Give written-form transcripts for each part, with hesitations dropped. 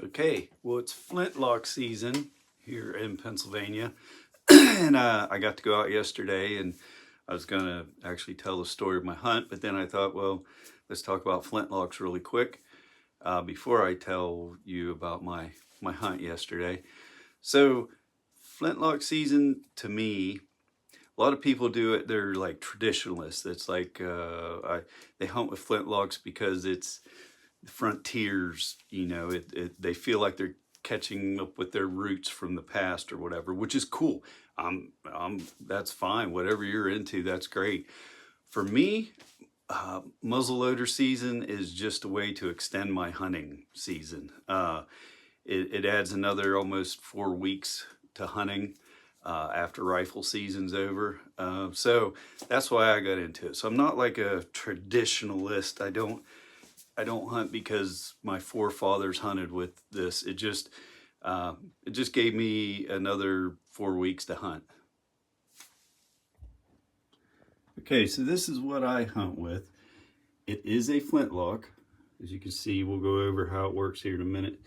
Okay, well, it's Flintlock season here in Pennsylvania. And I got to go out yesterday, and I was going to actually tell the story of my hunt, but then I thought, well, let's talk about Flintlocks really quick before I tell you about my hunt yesterday. So, Flintlock season to me, a lot of people do it. They're like traditionalists. It's like they hunt with flintlocks because it's frontiers. They feel like they're catching up with their roots from the past or whatever, which is cool. That's fine. Whatever you're into, that's great. For me, muzzleloader season is just a way to extend my hunting season. It adds another almost 4 weeks to hunting after rifle season's over. So that's why I got into it. So I'm not like a traditionalist. I don't hunt because my forefathers hunted with this. It just gave me another 4 weeks to hunt. Okay, so this is what I hunt with. It is a flintlock. As you can see, we'll go over how it works here in a minute,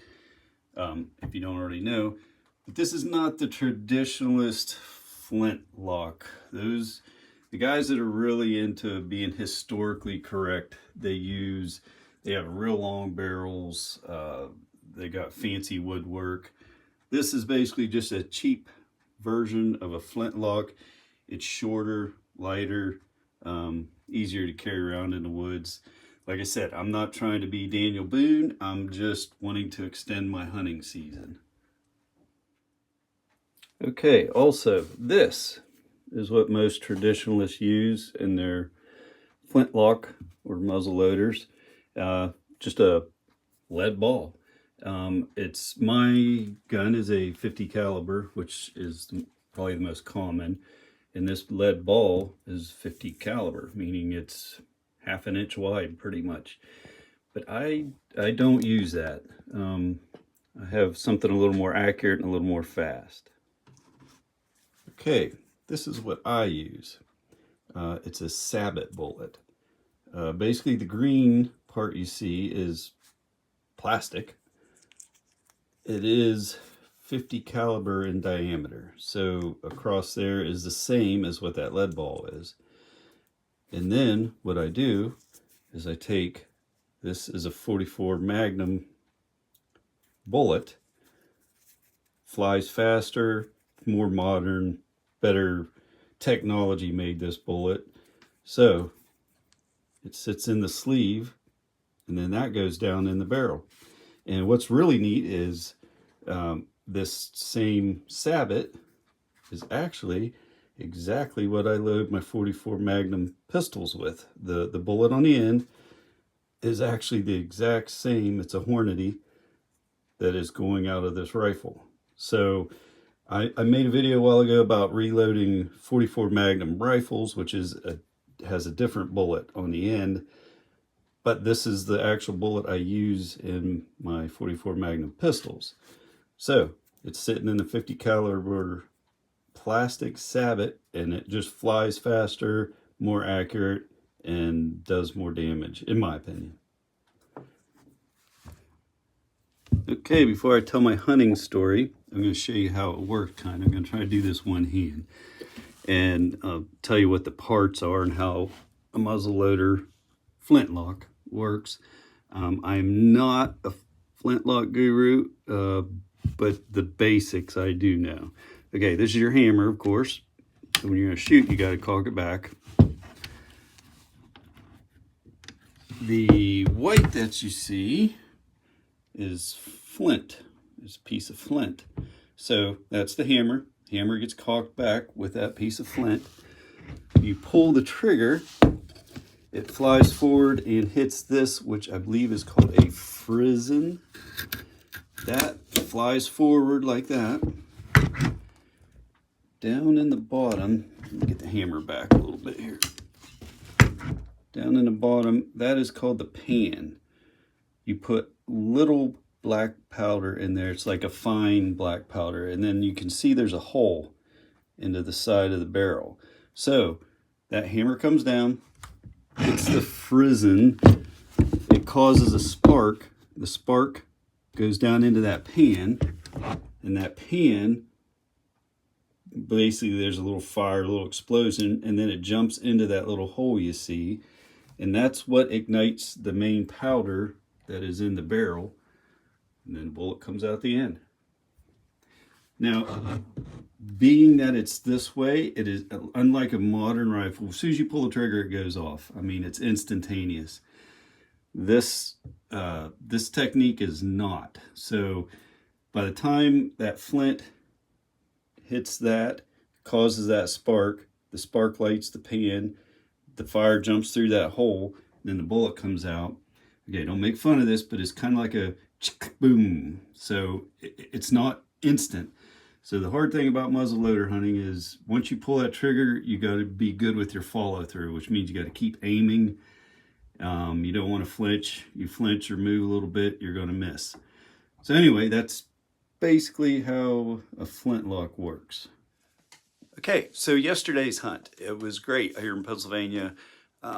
if you don't already know. But this is not the traditionalist flintlock. The guys that are really into being historically correct, they have real long barrels. They got fancy woodwork. This is basically just a cheap version of a flintlock. It's shorter, lighter, easier to carry around in the woods. Like I said, I'm not trying to be Daniel Boone. I'm just wanting to extend my hunting season. Okay, also, this is what most traditionalists use in their flintlock or muzzle loaders. Just a lead ball. My gun is a 50 caliber, which is probably the most common. And this lead ball is 50 caliber, meaning it's half an inch wide pretty much. But I don't use that. I have something a little more accurate and a little more fast. Okay, this is what I use. It's a sabot bullet. Basically the green part you see is plastic. It is 50 caliber in diameter, so across there is the same as what that lead ball is. And then what I do is I take, this is a 44 Magnum bullet, flies faster, more modern, better technology made this bullet. So it sits in the sleeve, and then that goes down in the barrel. And what's really neat is this same sabot is actually exactly what I load my 44 Magnum pistols with. The bullet on the end is actually the exact same. It's a Hornady that is going out of this rifle. So I made a video a while ago about reloading 44 Magnum rifles, which has a different bullet on the end. But this is the actual bullet I use in my 44 Magnum pistols. So it's sitting in the 50 caliber plastic sabot, and it just flies faster, more accurate, and does more damage, in my opinion. Okay, before I tell my hunting story, I'm going to show you how it worked. I'm going to try to do this one hand, and I'll tell you what the parts are and how a muzzleloader flintlock works. I'm not a flintlock guru, but the basics I do know. Okay, this is your hammer, of course. So when you're going to shoot, you got to cock it back. The white that you see is flint. It's a piece of flint. So that's the hammer. The hammer gets cocked back with that piece of flint. You pull the trigger, it flies forward and hits this, which I believe is called a frizzen. That flies forward like that. Down in the bottom, let me get the hammer back a little bit here. Down in the bottom, that is called the pan. You put little black powder in there. It's like a fine black powder. And then you can see there's a hole into the side of the barrel. So that hammer comes down, hits the frizzen. It causes a spark. The spark goes down into that pan, and that pan, basically there's a little fire, a little explosion, and then it jumps into that little hole you see, and that's what ignites the main powder that is in the barrel, and then the bullet comes out the end. Now, being that it's this way, it is unlike a modern rifle. As soon as you pull the trigger, it goes off. I mean, it's instantaneous. This technique is not. So by the time that flint hits that, causes that spark, the spark lights the pan, the fire jumps through that hole, then the bullet comes out. Okay, don't make fun of this, but it's kind of like a boom. So it's not instant. So the hard thing about muzzleloader hunting is once you pull that trigger, you got to be good with your follow through, which means you got to keep aiming. You don't want to flinch. You flinch or move a little bit, you're going to miss. So anyway, that's basically how a flintlock works. Okay, so yesterday's hunt, it was great here in Pennsylvania.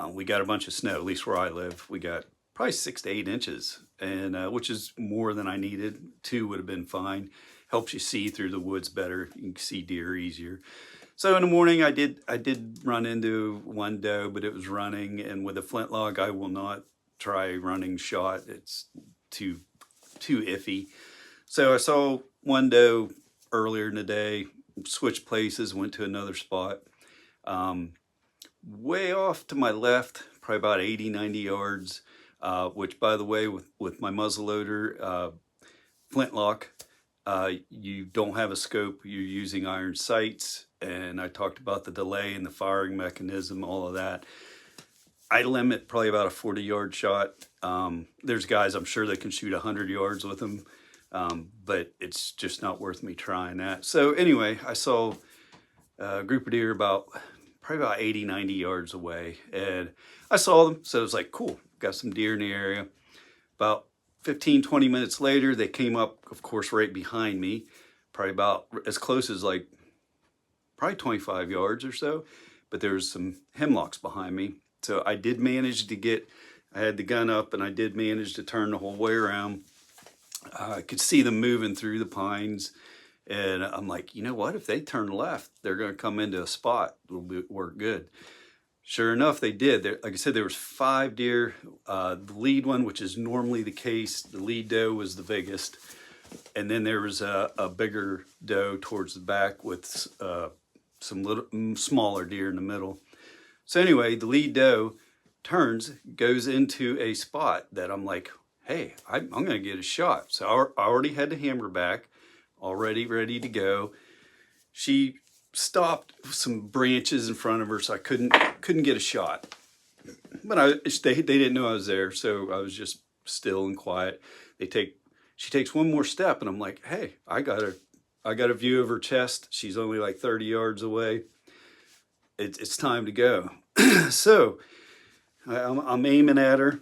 We got a bunch of snow, at least where I live. We got probably 6 to 8 inches, and which is more than I needed. 2 would have been fine. Helps you see through the woods better. You can see deer easier. So in the morning, I did run into one doe, but it was running, and with a flintlock, I will not try running shot. It's too iffy. So I saw one doe earlier in the day, switched places, went to another spot. Way off to my left, probably about 80, 90 yards, which by the way, with my muzzleloader, flintlock, you don't have a scope, you're using iron sights, and I talked about the delay and the firing mechanism, all of that. I limit probably about a 40-yard shot. There's guys I'm sure that can shoot 100 yards with them, but it's just not worth me trying that. So anyway, I saw a group of deer probably about 80, 90 yards away, and I saw them, so it was like, cool, got some deer in the area. About 15, 20 minutes later, they came up, of course, right behind me, probably about as close as like probably 25 yards or so, but there was some hemlocks behind me. So I did manage to I had the gun up, and I did manage to turn the whole way around. I could see them moving through the pines, and I'm like, you know what? If they turn left, they're going to come into a spot. It'll work good. Sure enough, they did. Like I said, there was 5 deer. The lead one, which is normally the case, the lead doe was the biggest. And then there was a bigger doe towards the back with some little smaller deer in the middle. So anyway, the lead doe turns, goes into a spot that I'm like, hey, I'm going to get a shot. So I already had the hammer back, already ready to go. She stopped some branches in front of her, so I couldn't get a shot. But they didn't know I was there, so I was just still and quiet. She takes one more step, and I'm like, hey, I got a view of her chest. She's only like 30 yards away. It's time to go. So I'm aiming at her,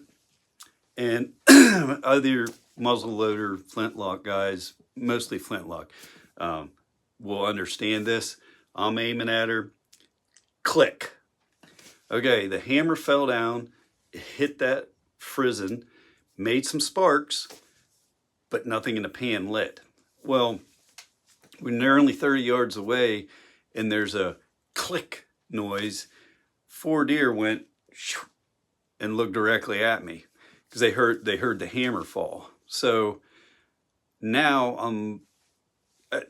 and other muzzleloader flintlock guys, mostly flintlock, will understand this. I'm aiming at her, click. Okay, the hammer fell down, it hit that frizzen, made some sparks, but nothing in the pan lit. Well, when they're only 30 yards away and there's a click noise, 4 deer went and looked directly at me because they heard the hammer fall. So now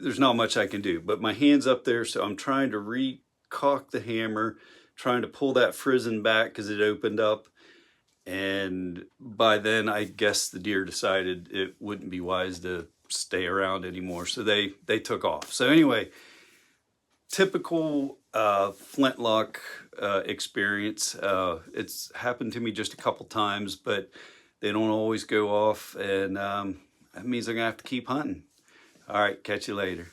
there's not much I can do, but my hand's up there, so I'm trying to recock the hammer, trying to pull that frizzen back because it opened up. And by then, I guess the deer decided it wouldn't be wise to stay around anymore, so they took off. So anyway, typical flintlock experience. It's happened to me just a couple times, but they don't always go off, and that means I'm gonna have to keep hunting. All right, catch you later.